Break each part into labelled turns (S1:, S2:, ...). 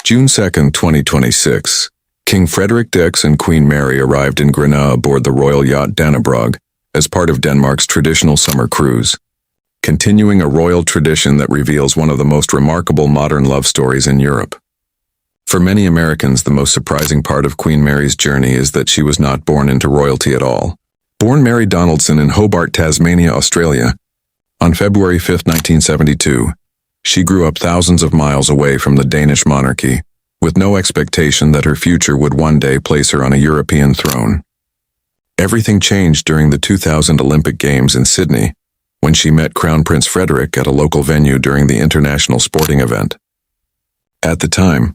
S1: June 2, 2026, King Frederik and Queen Mary arrived in Grenaa aboard the Royal Yacht Dannebrog as part of Denmark's traditional summer cruise, continuing a royal tradition that reveals one of the most remarkable modern love stories in Europe. For many Americans, the most surprising part of Queen Mary's journey is that she was not born into royalty at all. Born Mary Donaldson in Hobart, Tasmania, Australia, on February 5, 1972, she grew up thousands of miles away from the Danish monarchy, with no expectation that her future would one day place her on a European throne. Everything changed during the 2000 Olympic Games in Sydney, when she met Crown Prince Frederik at a local venue during the international sporting event. At the time,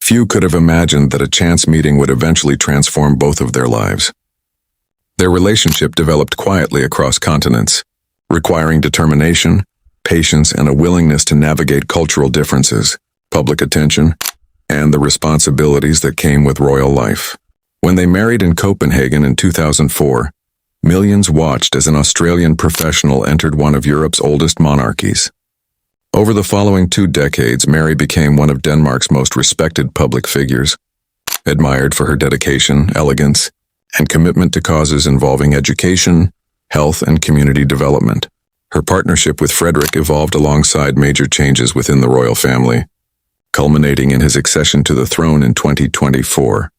S1: few could have imagined that a chance meeting would eventually transform both of their lives. Their relationship developed quietly across continents, requiring determination, patience, and a willingness to navigate cultural differences, public attention, and the responsibilities that came with royal life. When they married in Copenhagen in 2004, millions watched as an Australian professional entered one of Europe's oldest monarchies. Over the following 2 decades, Mary became one of Denmark's most respected public figures, admired for her dedication, elegance, and commitment to causes involving education, health, and community development. Her partnership with Frederik evolved alongside major changes within the royal family, culminating in his accession to the throne in 2024.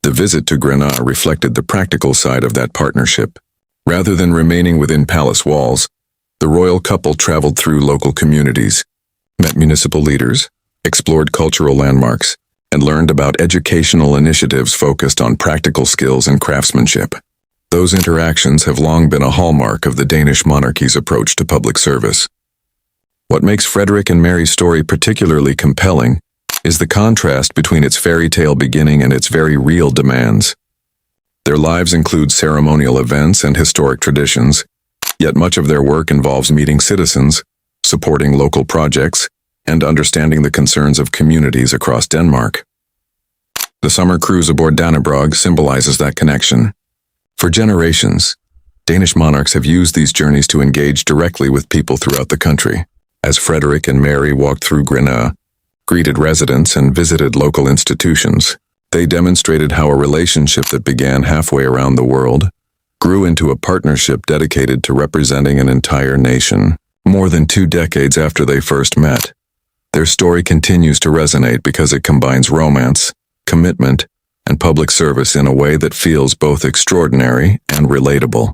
S1: The visit to Grenaa reflected the practical side of that partnership. Rather than remaining within palace walls, the royal couple traveled through local communities, met municipal leaders, explored cultural landmarks, and learned about educational initiatives focused on practical skills and craftsmanship. Those interactions have long been a hallmark of the Danish monarchy's approach to public service. What makes Frederik and Mary's story particularly compelling is the contrast between its fairy tale beginning and its very real demands. Their lives include ceremonial events and historic traditions, yet much of their work involves meeting citizens, supporting local projects, and understanding the concerns of communities across Denmark. The summer cruise aboard Dannebrog symbolizes that connection. For generations, Danish monarchs have used these journeys to engage directly with people throughout the country. As Frederik and Mary walked through Grenaa, greeted residents, and visited local institutions, they demonstrated how a relationship that began halfway around the world grew into a partnership dedicated to representing an entire nation. More than 2 decades after they first met, their story continues to resonate because it combines romance, commitment, and public service in a way that feels both extraordinary and relatable.